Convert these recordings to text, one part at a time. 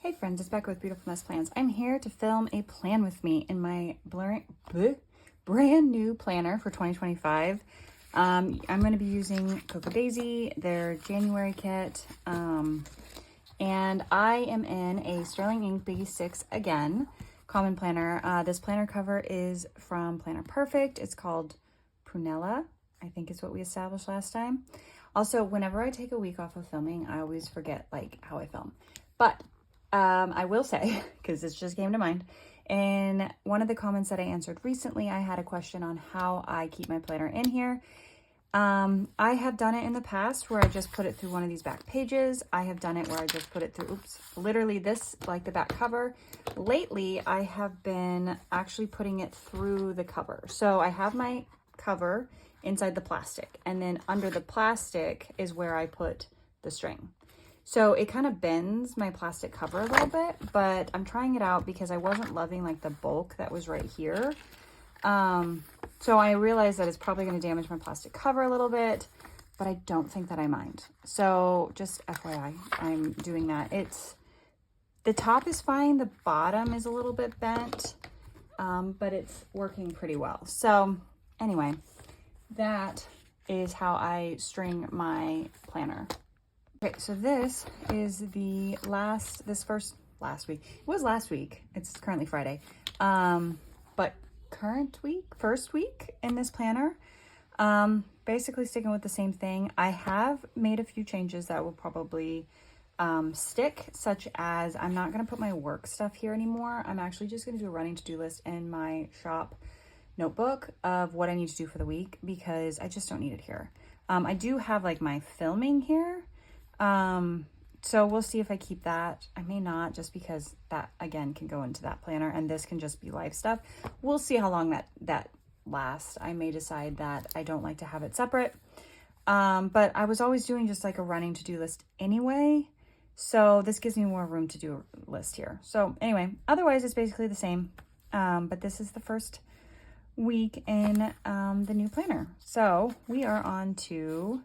Hey friends, it's Becca with Beautiful Mess Plans. I'm here to film a plan with me in my brand new planner for 2025. I'm going to be using Cocoa Daisy, their January kit, and I am in a Sterling Ink Biggie 6 again, common planner. This planner cover is from Planner Perfect. It's called Prunella, I think is what we established last time. Also, whenever I take a week off of filming, I always forget like how I film. But I will say, because this just came to mind, in one of the comments that I answered recently, I had a question on how I keep my planner in here. I have done it in the past where I just put it through one of these back pages. I have done it where I just put it through, literally this, like the back cover. Lately, I have been actually putting it through the cover. So I have my cover inside the plastic, and then under the plastic is where I put the string. So it kind of bends my plastic cover a little bit, but I'm trying it out because I wasn't loving like the bulk that was right here. So I realized that it's probably going to damage my plastic cover a little bit, but I don't think that I mind. So just FYI, I'm doing that. The top is fine. The bottom is a little bit bent, but it's working pretty well. So anyway, that is how I string my planner. Okay, so this is the last week. It was last week. It's currently Friday. But first week in this planner. Basically sticking with the same thing. I have made a few changes that will probably stick, such as I'm not going to put my work stuff here anymore. I'm actually just going to do a running to-do list in my shop notebook of what I need to do for the week because I just don't need it here. I do have like my filming here. So we'll see if I keep that. I may not, just because that again can go into that planner and this can just be live stuff. We'll see how long that lasts. I may decide that I don't like to have it separate. But I was always doing just like a running to-do list anyway. So this gives me more room to do a list here. So anyway, otherwise it's basically the same. But this is the first week in the new planner. So we are on to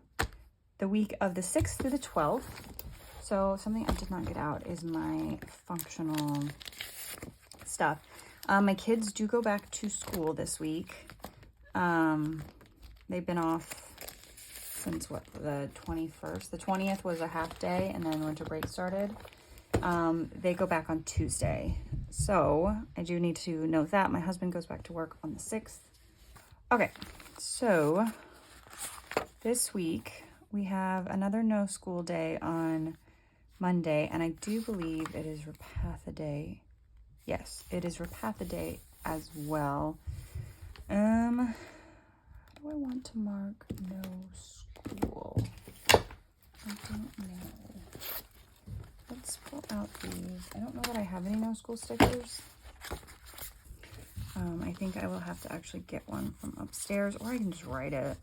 the week of the 6th through the 12th. So something I did not get out is my functional stuff. My kids do go back to school this week. They've been off since what, the 21st? The 20th was a half day and then winter break started. They go back on Tuesday. So I do need to note that. My husband goes back to work on the 6th. Okay, so this week we have another no school day on Monday, and I do believe it is Repatha Day. Yes, it is Repatha Day as well. How do I want to mark no school? I don't know. Let's pull out these. I don't know that I have any no school stickers. I think I will have to actually get one from upstairs, or I can just write it.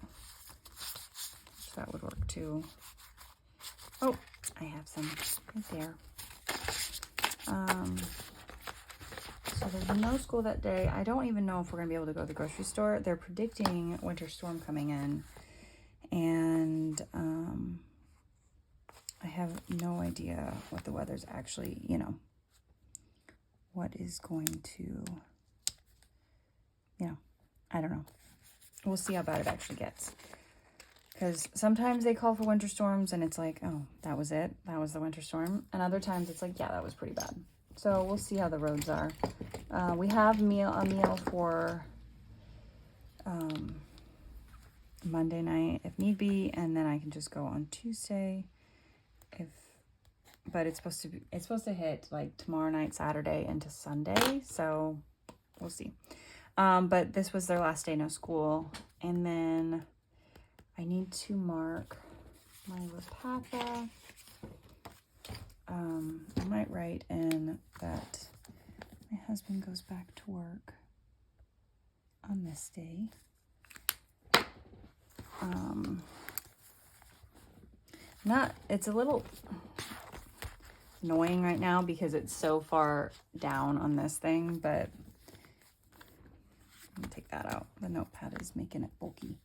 So that would work too. Oh, I have some right there. So there's no school that day. I don't even know if we're gonna be able to go to the grocery store. They're predicting winter storm coming in, and I have no idea what the weather's actually, what is going to, I don't know. We'll see how bad it actually gets. Because sometimes they call for winter storms and it's like, oh, that was it. That was the winter storm. And other times it's like, yeah, that was pretty bad. So we'll see how the roads are. We have a meal for Monday night if need be, and then I can just go on Tuesday but it's supposed to hit like tomorrow night, Saturday into Sunday. So we'll see. But this was their last day, no school. And then I need to mark my Repatha. I might write in that my husband goes back to work on this day. It's a little annoying right now because it's so far down on this thing, but let me take that out. The notepad is making it bulky.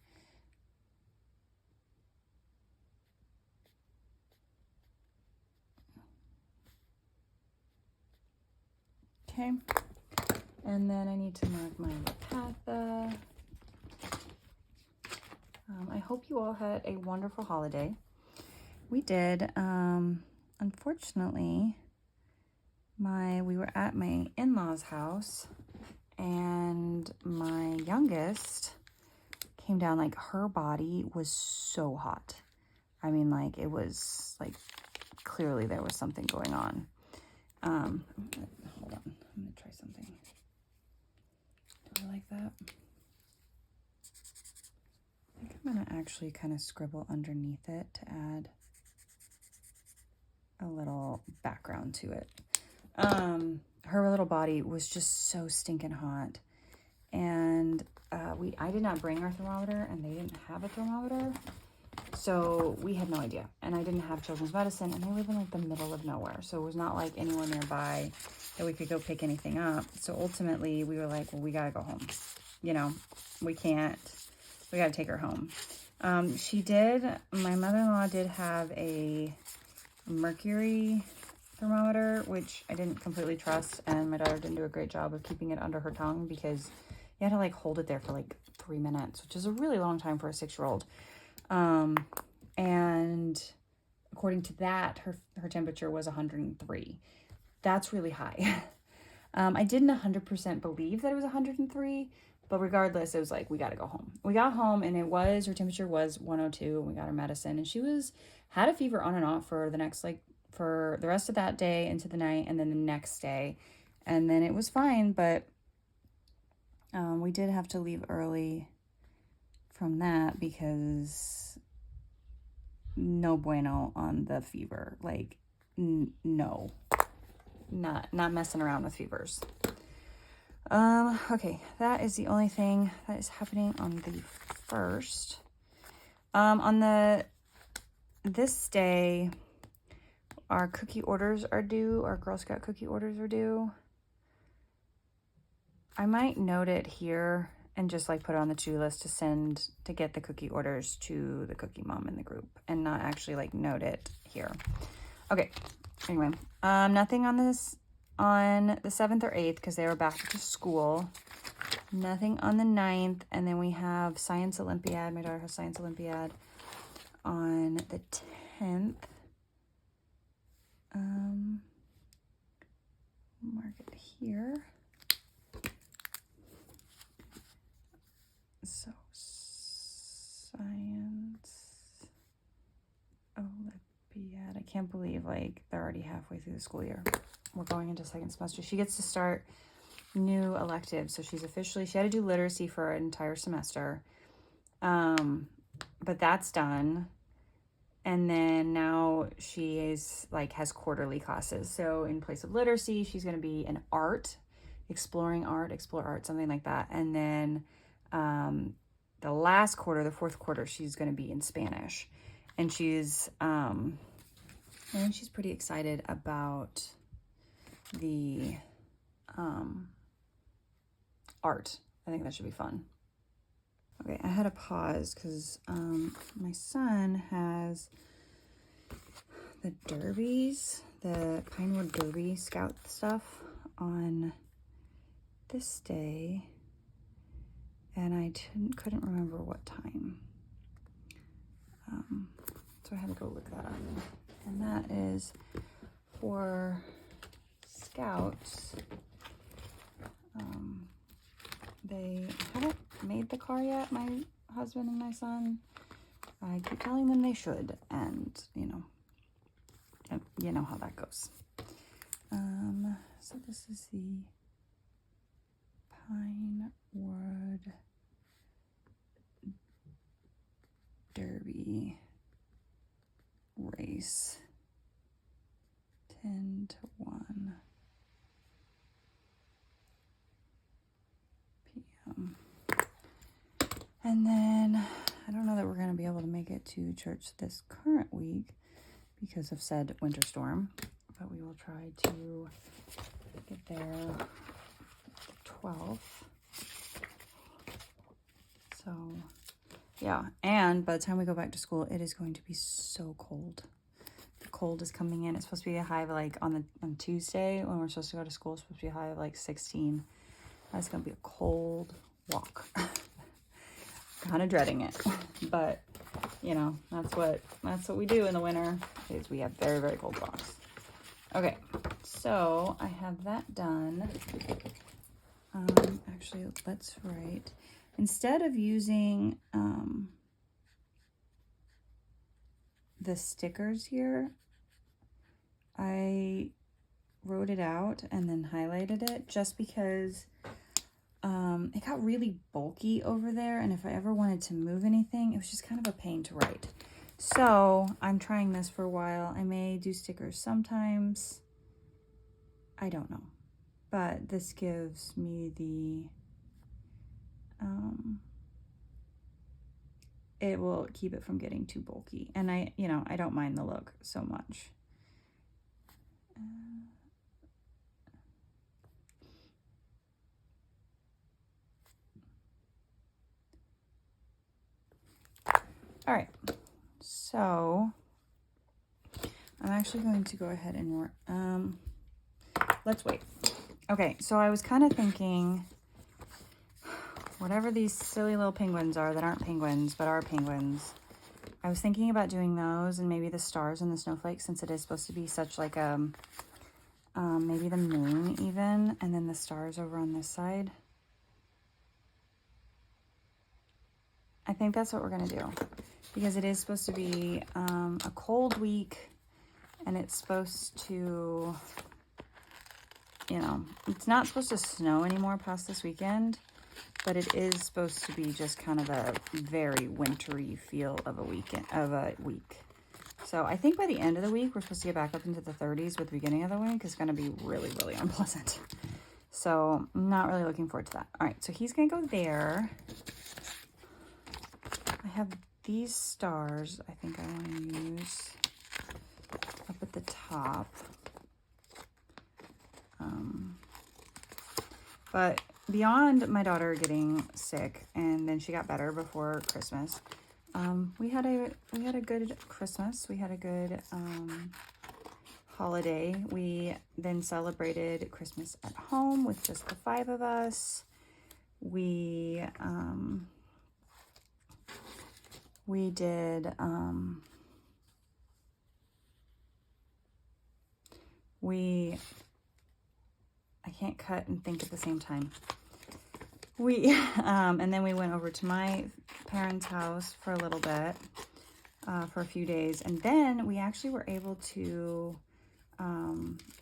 Okay. And then I need to mark my Lapatha. I hope you all had a wonderful holiday. We did. Unfortunately, we were at my in-laws' house, and my youngest came down, like, her body was so hot. I mean, like, it was, like, clearly there was something going on. Hold on. I'm going to try something. Do I like that? I think I'm going to actually kind of scribble underneath it to add a little background to it. Her little body was just so stinking hot. And I did not bring our thermometer, and they didn't have a thermometer. So we had no idea. And I didn't have children's medicine, and they live in, like, the middle of nowhere. So it was not like anyone nearby that we could go pick anything up. So ultimately we were like, well, we got to go home. You know, we got to take her home. My mother-in-law did have a mercury thermometer, which I didn't completely trust, and my daughter didn't do a great job of keeping it under her tongue because you had to, like, hold it there for like 3 minutes, which is a really long time for a 6-year-old. And according to that, her temperature was 103. That's really high. I didn't 100% believe that it was 103, but regardless, it was like, we got to go home. We got home, and her temperature was 102, and we got her medicine, and she had a fever on and off for for the rest of that day into the night, and then the next day, and then it was fine. But we did have to leave early from that because no bueno on the fever. Like, no, not messing around with fevers. Okay, that is the only thing that is happening on the 1st. This day, our cookie orders are due. Our Girl Scout cookie orders are due. I might note it here and just, like, put it on the to-do list to get the cookie orders to the cookie mom in the group, and not actually, like, note it here. Okay, anyway, nothing on this on the 7th or 8th because they were back to school. Nothing on the 9th, and then we have Science Olympiad. My daughter has Science Olympiad on the 10th. Mark it here. So, Science Olympiad. I can't believe, like, they're already halfway through the school year. We're going into 2nd semester. She gets to start new electives. So she had to do literacy for an entire semester. But that's done. And then now she has quarterly classes. So in place of literacy, she's going to be in art, explore art, something like that. And then the last quarter, the 4th quarter, she's going to be in Spanish. And she's pretty excited about the art. I think that should be fun. Okay, I had to pause because my son has the derbies, the Pinewood Derby Scout stuff on this day, and I couldn't remember what time. So I had to go look that up. And that is for Scouts. They haven't made the car yet, my husband and my son. I keep telling them they should, and you know how that goes. So this is the Pinewood Derby race, 10 to 1 p.m. And then I don't know that we're going to be able to make it to church this current week because of said winter storm, but we will try to get there the 12th. So yeah, and by the time we go back to school, it is going to be so cold. The cold is coming in. It's supposed to be a high of like on Tuesday when we're supposed to go to school. It's supposed to be a high of like 16. That's gonna be a cold walk. Kind of dreading it, but you know, that's what we do in the winter, is we have very, very cold walks. Okay, so I have that done. Actually, let's write, instead of using the stickers here, I wrote it out and then highlighted it just because it got really bulky over there, and if I ever wanted to move anything, it was just kind of a pain to write. So I'm trying this for a while. I may do stickers sometimes. I don't know. But this gives me the, it will keep it from getting too bulky. And I don't mind the look so much. All right, so I'm actually going to go ahead and let's wait. Okay, so I was kind of thinking, whatever these silly little penguins are that aren't penguins but are penguins, I was thinking about doing those and maybe the stars and the snowflakes, since it is supposed to be such like maybe the moon even, and then the stars over on this side. I think that's what we're gonna do, because it is supposed to be a cold week, and it's supposed to, you know, it's not supposed to snow anymore past this weekend, but it is supposed to be just kind of a very wintry feel of a week. So I think by the end of the week, we're supposed to get back up into the 30s, with the beginning of the week is going to be really, really unpleasant. So I'm not really looking forward to that. All right, so he's going to go there. I have these stars I think I want to use up at the top. But beyond my daughter getting sick, and then she got better before Christmas, we had a good Christmas. We had a good holiday. We then celebrated Christmas at home with just the 5 of us. We did I can't cut and think at the same time. And then we went over to my parents' house for a little bit, for a few days. And then we actually were able to,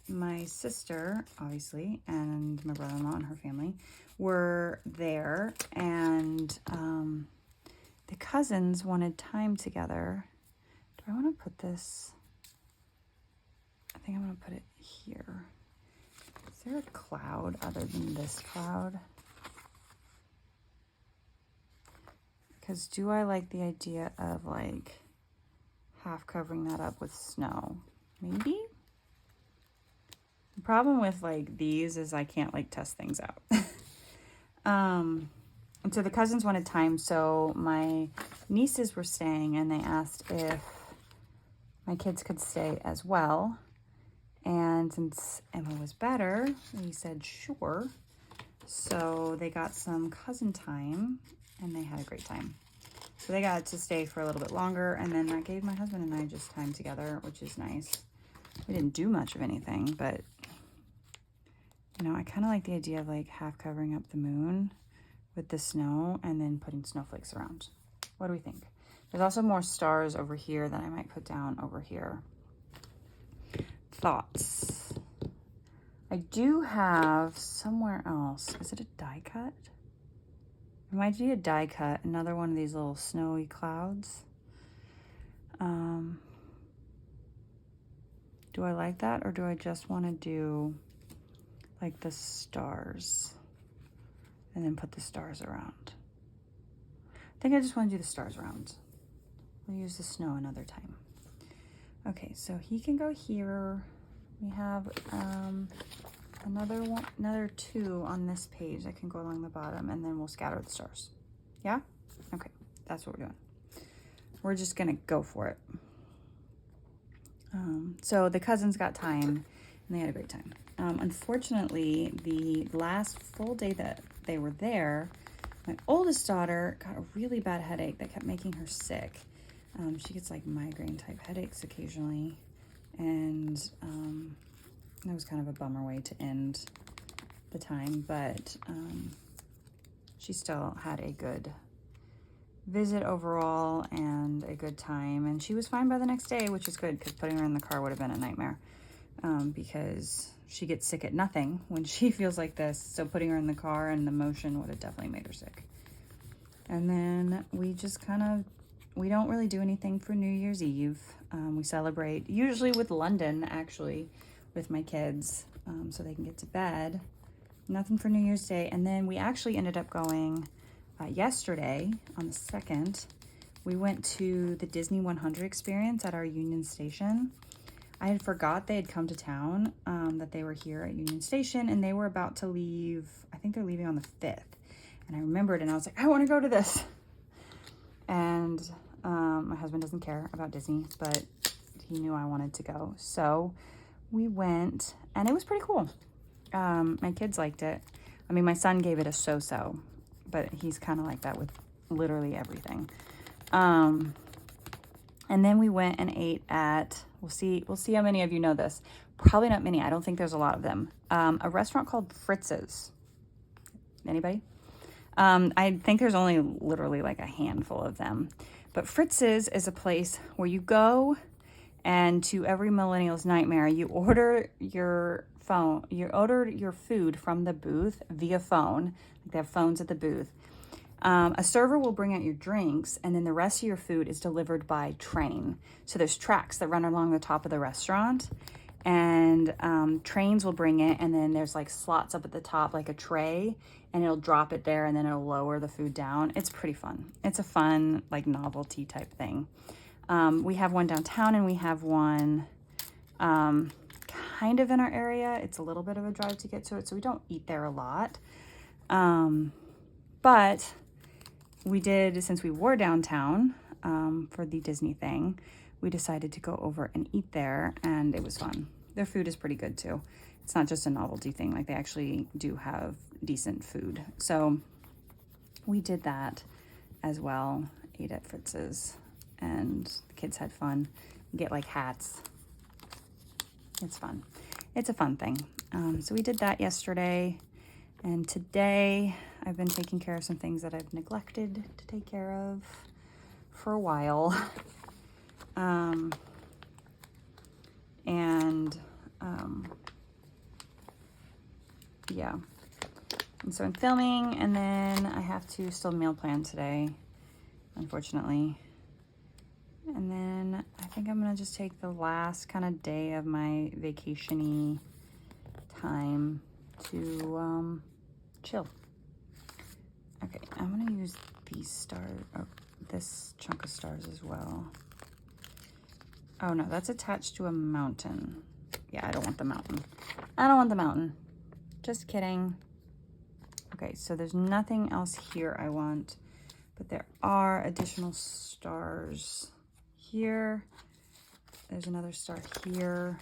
my sister, obviously, and my brother-in-law and her family were there. And the cousins wanted time together. Do I want to put this? I think I'm going to put it here. Is there a cloud other than this cloud? Because do I like the idea of like half covering that up with snow? Maybe? The problem with like these is I can't like test things out. And so the cousins wanted time, so my nieces were staying, and they asked if my kids could stay as well. And since Emma was better, we said sure. So they got some cousin time, and they had a great time. So they got to stay for a little bit longer, and then that gave my husband and I just time together, which is nice. We didn't do much of anything, but, you know, I kind of like the idea of like half covering up the moon with the snow and then putting snowflakes around. What do we think? There's also more stars over here that I might put down over here. Thoughts? I do have somewhere else. Is it a die cut? It might be a die cut. Another one of these little snowy clouds. Do I like that, or do I just want to do like the stars and then put the stars around? I think I just want to do the stars around. We'll use the snow another time. Okay, so he can go here. We have another 2 on this page that can go along the bottom, and then we'll scatter the stars. Yeah? Okay, that's what we're doing. We're just gonna go for it. So the cousins got time and they had a great time. Unfortunately, the last full day that they were there, my oldest daughter got a really bad headache that kept making her sick. She gets like migraine type headaches occasionally. And that was kind of a bummer way to end the time, but she still had a good visit overall and a good time, and she was fine by the next day, which is good because putting her in the car would have been a nightmare, because she gets sick at nothing when she feels like this. So putting her in the car and the motion would have definitely made her sick. And then we just we don't really do anything for New Year's Eve. We celebrate usually with London, actually, with my kids, so they can get to bed. Nothing for New Year's Day. And then we actually ended up going yesterday on the 2nd. We went to the Disney 100 experience at our Union Station. I had forgot they had come to town, that they were here at Union Station, and they were about to leave. I think they're leaving on the 5th. And I remembered, and I was like, I want to go to this. And my husband doesn't care about Disney, but he knew I wanted to go. So we went, and it was pretty cool. My kids liked it. I mean, my son gave it a so-so, but he's kind of like that with literally everything. And then we went and ate at, we'll see how many of you know this. Probably not many. I don't think there's a lot of them. A restaurant called Fritz's. Anybody? I think there's only literally like a handful of them. But Fritz's is a place where you go, and to every millennial's nightmare, you order your food from the booth via phone. They have phones at the booth. A server will bring out your drinks, and then the rest of your food is delivered by train. So there's tracks that run along the top of the restaurant, and trains will bring it, and then there's like slots up at the top, like a tray, and it'll drop it there, and then it'll lower the food down. It's pretty fun. It's a fun, like, novelty type thing. We have one downtown, and we have one kind of in our area. It's a little bit of a drive to get to it, so we don't eat there a lot. But we did, since we were downtown for the Disney thing, we decided to go over and eat there, and it was fun. Their food is pretty good too. It's not just a novelty thing. Like, they actually do have decent food. So we did that as well. Ate at Fritz's, and the kids had fun. You get like hats. It's fun. It's a fun thing. So we did that yesterday, and today I've been taking care of some things that I've neglected to take care of for a while. Yeah. And so I'm filming, and then I have to still meal plan today, unfortunately. And then I think I'm gonna just take the last kind of day of my vacation-y time to chill. Okay, I'm gonna use these stars, or this chunk of stars as well. Oh no, that's attached to a mountain. Yeah, I don't want the mountain. I don't want the mountain. Just kidding. Okay, so there's nothing else here I want, but there are additional stars here. There's another star here.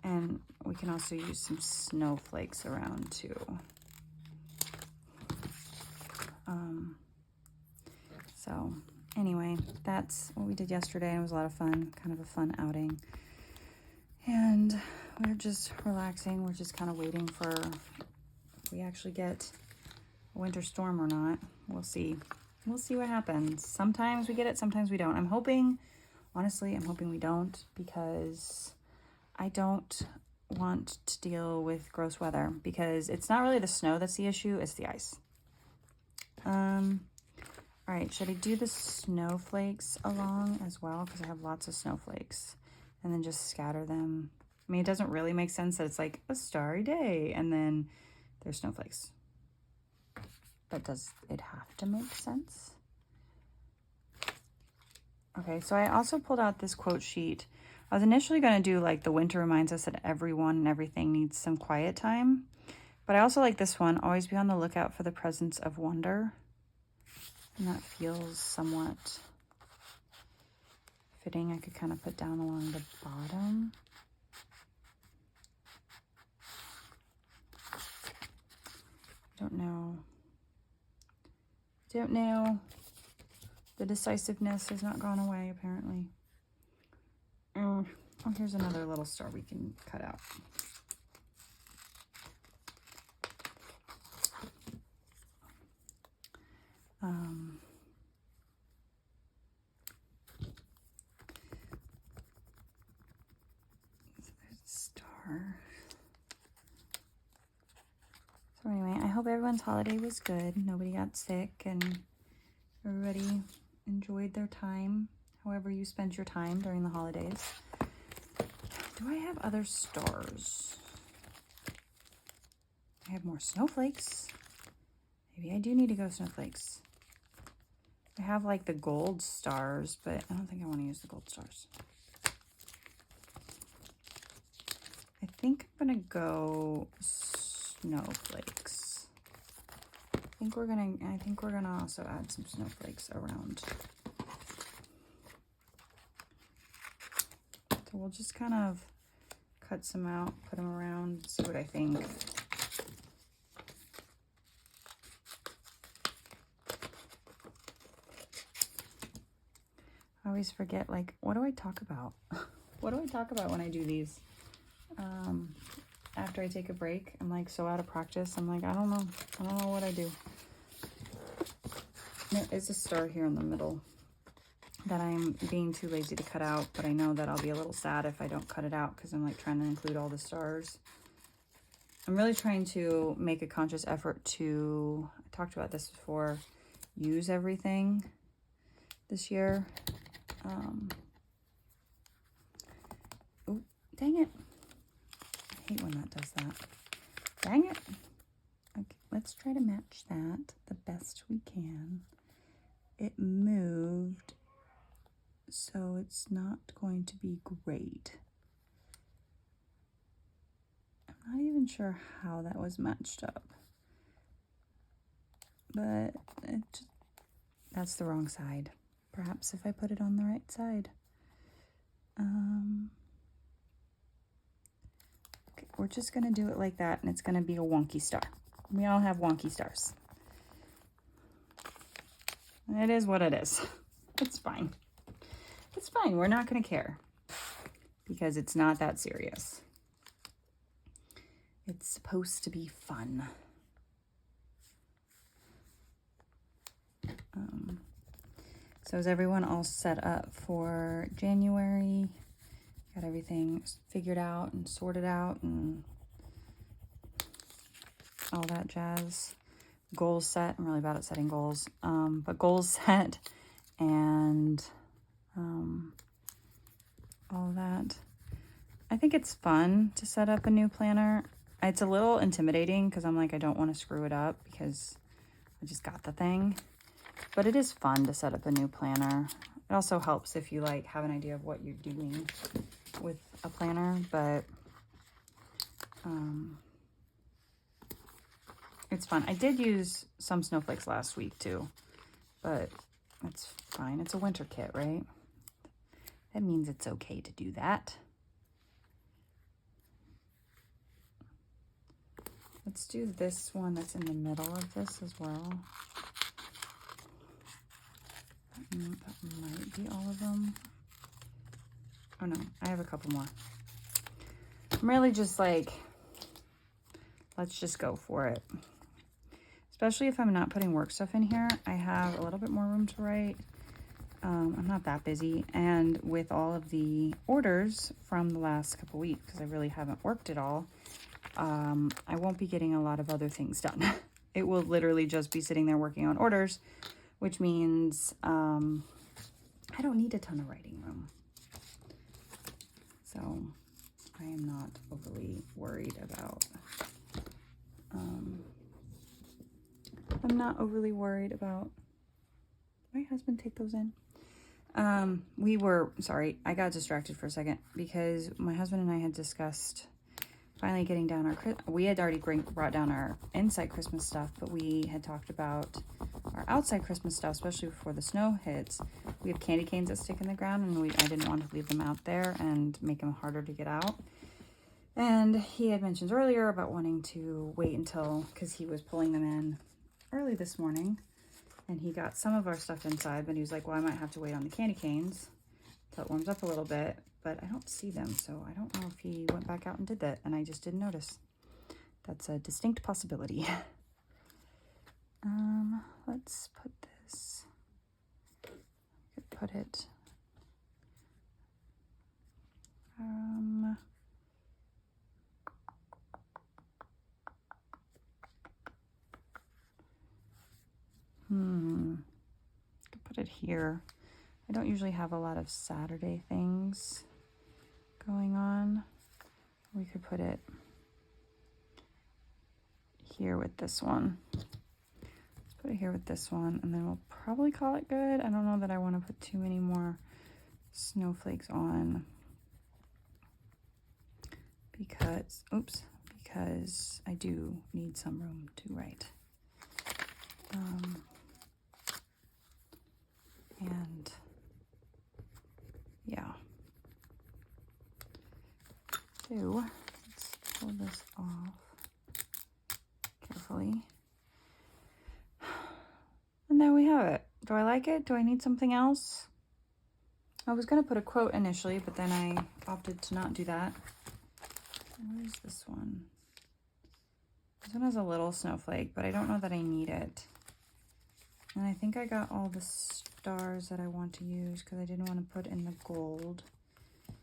And we can also use some snowflakes around too. So anyway, that's what we did yesterday. It was a lot of fun, kind of a fun outing. And we're just relaxing. We're just kind of waiting for if we actually get a winter storm or not. We'll see. We'll see what happens. Sometimes we get it, sometimes we don't. I'm hoping, honestly, I'm hoping we don't, because I don't want to deal with gross weather, because it's not really the snow that's the issue, it's the ice. All right, should I do the snowflakes along as well? Because I have lots of snowflakes, and then just scatter them. I mean, it doesn't really make sense that it's like a starry day and then there's snowflakes. But does it have to make sense? Okay, so I also pulled out this quote sheet. I was initially going to do like the winter reminds us that everyone and everything needs some quiet time. But I also like this one, always be on the lookout for the presence of wonder. And that feels somewhat fitting I could kind of put down along the bottom. Don't know. The decisiveness has not gone away, apparently. Oh, here's another little star we can cut out. Star. So anyway, I hope everyone's holiday was good. Nobody got sick and everybody enjoyed their time, however you spent your time during the holidays. Do I have other stars? I have more snowflakes. Maybe I do need to go snowflakes. I have like the gold stars, but I don't think I want to use the gold stars. I think I'm gonna go snowflakes. I think we're gonna also add some snowflakes around. So we'll just kind of cut some out, put them around, see what I think. I always forget, like, what do I talk about? What do I talk about when I do these? After I take a break, I'm like so out of practice. I'm like, I don't know what I do. There is a star here in the middle that I'm being too lazy to cut out, but I know that I'll be a little sad if I don't cut it out because I'm like trying to include all the stars. I'm really trying to make a conscious effort to, I talked about this before, use everything this year. Oh, dang it. I hate when that does that. Dang it. Okay, let's try to match that the best we can. It moved, so it's not going to be great. I'm not even sure how that was matched up, but that's the wrong side. Perhaps if I put it on the right side. Okay, we're just gonna do it like that, and it's gonna be a wonky star. We all have wonky stars. It is what it is. It's fine. It's fine. We're not gonna care because it's not that serious. It's supposed to be fun. So is everyone all set up for January? Got everything figured out and sorted out and all that jazz. Goals set. I'm really bad at setting goals. But goals set and all that. I think it's fun to set up a new planner. It's a little intimidating because I'm like, I don't want to screw it up because I just got the thing. But it is fun to set up a new planner. It also helps if you like have an idea of what you're doing with a planner, but it's fun. I did use some snowflakes last week too, but that's fine. It's a winter kit, right? That means it's okay to do that. Let's do this one that's in the middle of this as well. That might be all of them. Oh no, I have a couple more. I'm really just like, let's just go for it. Especially if I'm not putting work stuff in here, I have a little bit more room to write. I'm not that busy. And with all of the orders from the last couple weeks, because I really haven't worked at all, I won't be getting a lot of other things done. It will literally just be sitting there working on orders, which means I don't need a ton of writing room. So I am not overly worried about, my husband take those in. Sorry, I got distracted for a second because my husband and I had discussed finally getting down our, we had already brought down our inside Christmas stuff, but we had talked about our outside Christmas stuff, especially before the snow hits. We have candy canes that stick in the ground, and I didn't want to leave them out there and make them harder to get out. And he had mentioned earlier about wanting to wait until, because he was pulling them in early this morning, and he got some of our stuff inside, but he was like, well, I might have to wait on the candy canes till it warms up a little bit, but I don't see them, so I don't know if he went back out and did that, and I just didn't notice. That's a distinct possibility. Let's put this, I could put it, could put it here. I don't usually have a lot of Saturday things going on. We could put it here with this one. Let's put it here with this one, and then we'll probably call it good. I don't know that I want to put too many more snowflakes on because, oops, because I do need some room to write. And yeah. So let's pull this off carefully. And there we have it. Do I like it? Do I need something else? I was going to put a quote initially, but then I opted to not do that. Where's this one? This one has a little snowflake, but I don't know that I need it. And I think I got all the stars that I want to use because I didn't want to put in the gold.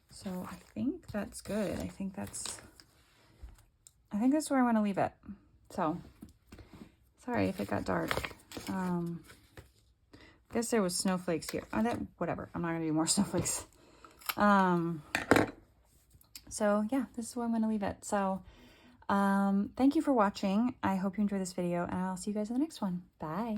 So I think that's good. I think that's where I want to leave it. So sorry if it got dark. I guess there was snowflakes here. Whatever. I'm not gonna do more snowflakes. So yeah, this is where I'm gonna leave it. So thank you for watching. I hope you enjoyed this video, and I'll see you guys in the next one. Bye.